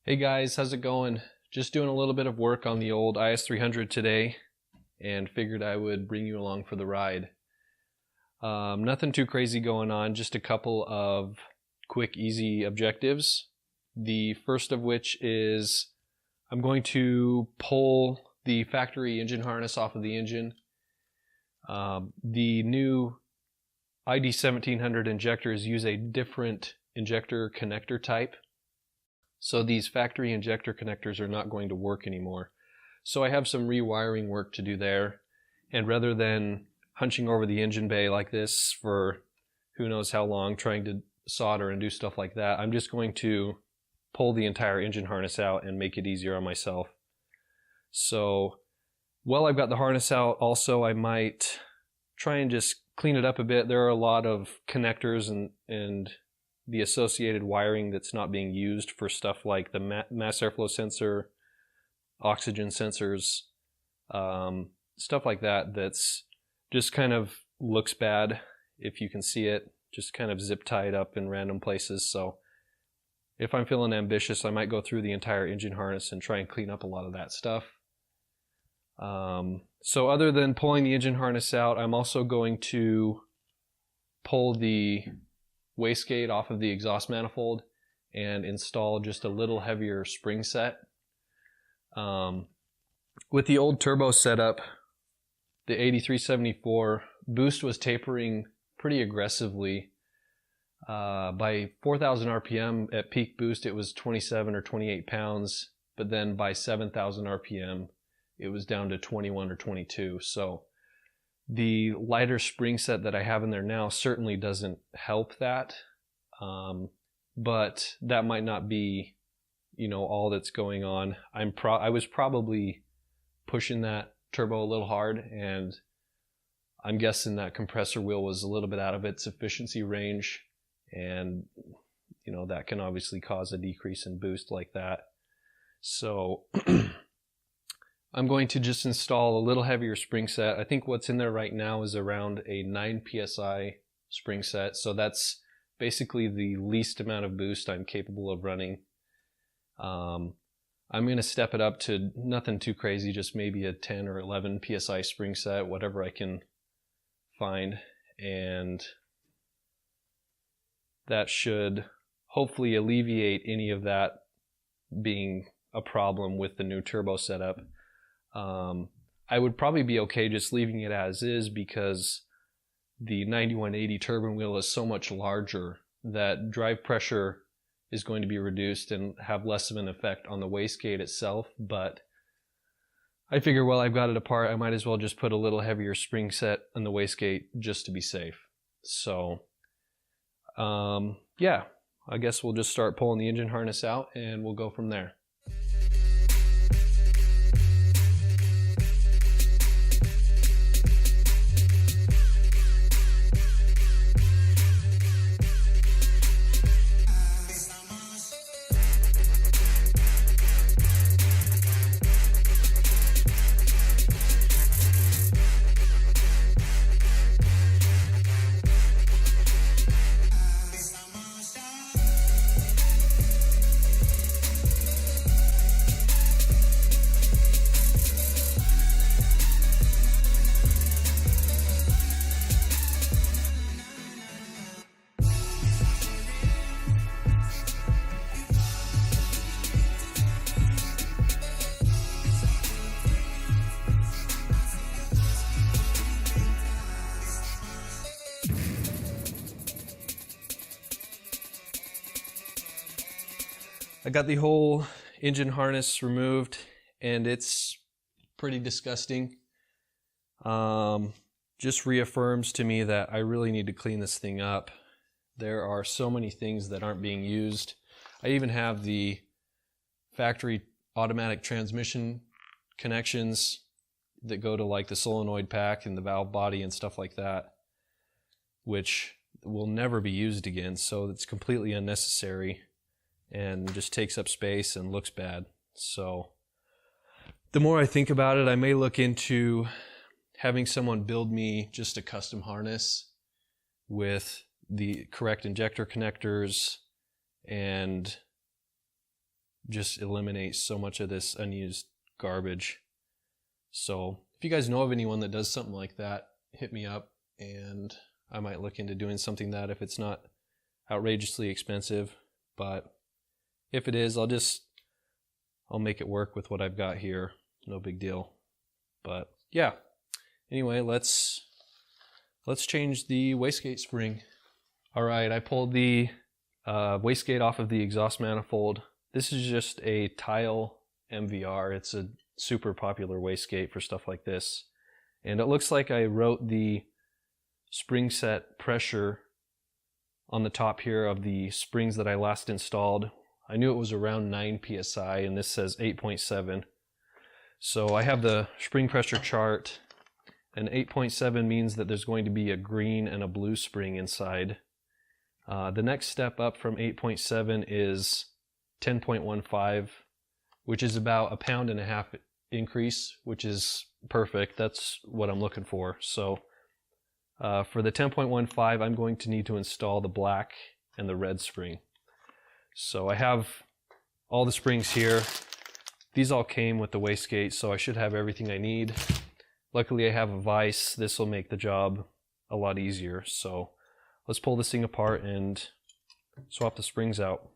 Hey guys, how's it going? Just doing a little bit of work on the old IS300 today and figured I would bring you along for the ride. Nothing too crazy going on, just a couple of quick, easy objectives. The first of which is I'm going to pull the factory engine harness off of the engine. The new ID1700 injectors use a different injector connector type. So these factory injector connectors are not going to work anymore. So I have some rewiring work to do there. And rather than hunching over the engine bay like this for who knows how long, trying to solder and do stuff like that, I'm just going to pull the entire engine harness out and make it easier on myself. So while I've got the harness out, also I might try and just clean it up a bit. There are a lot of connectors and the associated wiring that's not being used for stuff like the mass airflow sensor, oxygen sensors, stuff like that that's just kind of looks bad if you can see it, just kind of zip tied up in random places. So if I'm feeling ambitious, I might go through the entire engine harness and try and clean up a lot of that stuff. So other than pulling the engine harness out, I'm also going to pull the wastegate off of the exhaust manifold and install just a little heavier spring set. With the old turbo setup, the 8374 boost was tapering pretty aggressively. By 4,000 RPM at peak boost, it was 27 or 28 pounds, but then by 7,000 RPM, it was down to 21 or 22. So the lighter spring set that I have in there now certainly doesn't help that, but that might not be, all that's going on. I was probably pushing that turbo a little hard, and I'm guessing that compressor wheel was a little bit out of its efficiency range, and that can obviously cause a decrease in boost like that. So I'm going to just install a little heavier spring set. I think what's in there right now is around a 9 psi spring set. So that's basically the least amount of boost I'm capable of running. I'm going to step it up to nothing too crazy, just maybe a 10 or 11 psi spring set, whatever I can find. And that should hopefully alleviate any of that being a problem with the new turbo setup. I would probably be okay just leaving it as is because the 9180 turbine wheel is so much larger that drive pressure is going to be reduced and have less of an effect on the wastegate itself. But I figure, well, I've got it apart, I might as well just put a little heavier spring set on the wastegate just to be safe. So yeah, I guess we'll just start pulling the engine harness out and we'll go from there. I got the whole engine harness removed and it's pretty disgusting. Just reaffirms to me that I really need to clean this thing up. There are so many things that aren't being used. I even have the factory automatic transmission connections that go to like the solenoid pack and the valve body and stuff like that, which will never be used again. So it's completely unnecessary and just takes up space and looks bad. So the more I think about it, I may look into having someone build me just a custom harness with the correct injector connectors and just eliminate so much of this unused garbage. So if you guys know of anyone that does something like that, hit me up and I might look into doing something that if it's not outrageously expensive, but if it is, I'll make it work with what I've got here. No big deal. But yeah, anyway, let's change the wastegate spring. All right, I pulled the wastegate off of the exhaust manifold. This is just a tile MVR. It's a super popular wastegate for stuff like this. And it looks like I wrote the spring set pressure on the top here of the springs that I last installed. I knew it was around 9 psi, and this says 8.7. So I have the spring pressure chart, and 8.7 means that there's going to be a green and a blue spring inside. The next step up from 8.7 is 10.15, which is about a 1.5 pound increase, which is perfect. That's what I'm looking for. So for the 10.15, I'm going to need to install the black and the red spring. So I have all the springs here. These all came with the wastegate, so I should have everything I need. Luckily I have a vise. This will make the job a lot easier. So let's pull this thing apart and swap the springs out.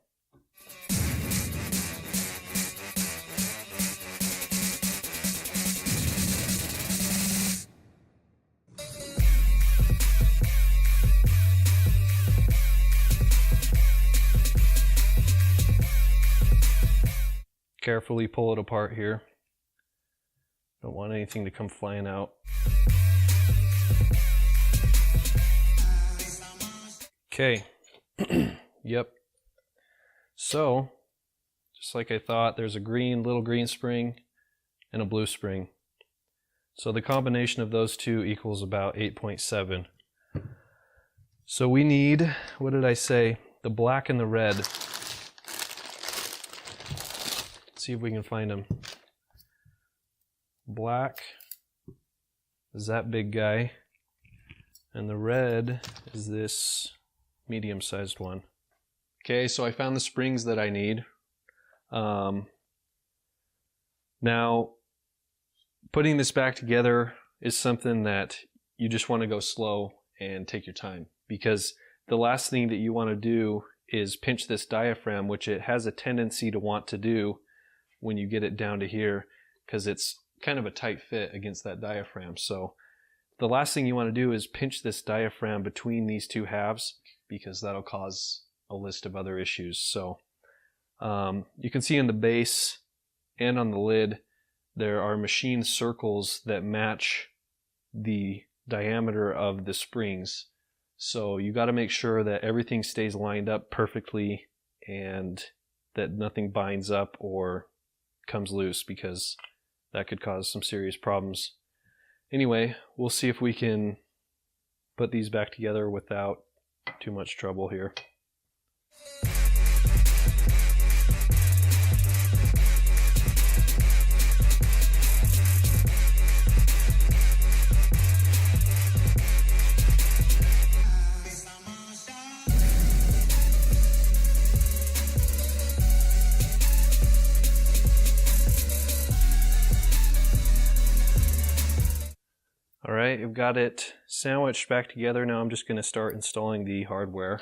Carefully pull it apart here. Don't want anything to come flying out. Okay. Yep. So, just like I thought, there's a little green spring and a blue spring. So the combination of those two equals about 8.7. So we need, what did I say? The black and the red. Let's see if we can find them. Black is that big guy, and the red is this medium-sized one. Okay, so I found the springs that I need. Now, putting this back together is something that you just want to go slow and take your time, because the last thing that you want to do is pinch this diaphragm, which it has a tendency to want to do when you get it down to here, because it's kind of a tight fit against that diaphragm. So the last thing you want to do is pinch this diaphragm between these two halves, because that'll cause a list of other issues. So you can see in the base and on the lid there are machined circles that match the diameter of the springs. So you got to make sure that everything stays lined up perfectly and that nothing binds up or comes loose, because that could cause some serious problems. Anyway, we'll see if we can put these back together without too much trouble here. Alright, I've got it sandwiched back together. Now I'm just going to start installing the hardware.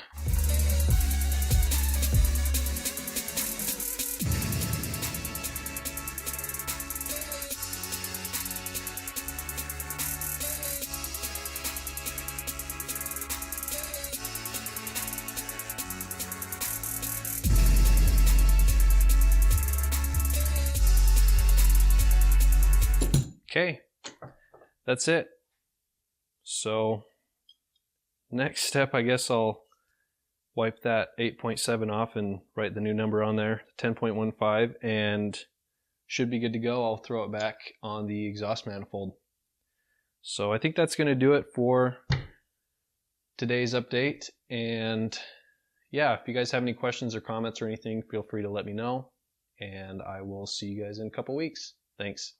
Okay, that's it. So next step, I guess I'll wipe that 8.7 off and write the new number on there, 10.15, and should be good to go. I'll throw it back on the exhaust manifold. So I think that's going to do it for today's update. And yeah, if you guys have any questions or comments or anything, feel free to let me know. And I will see you guys in a couple weeks. Thanks.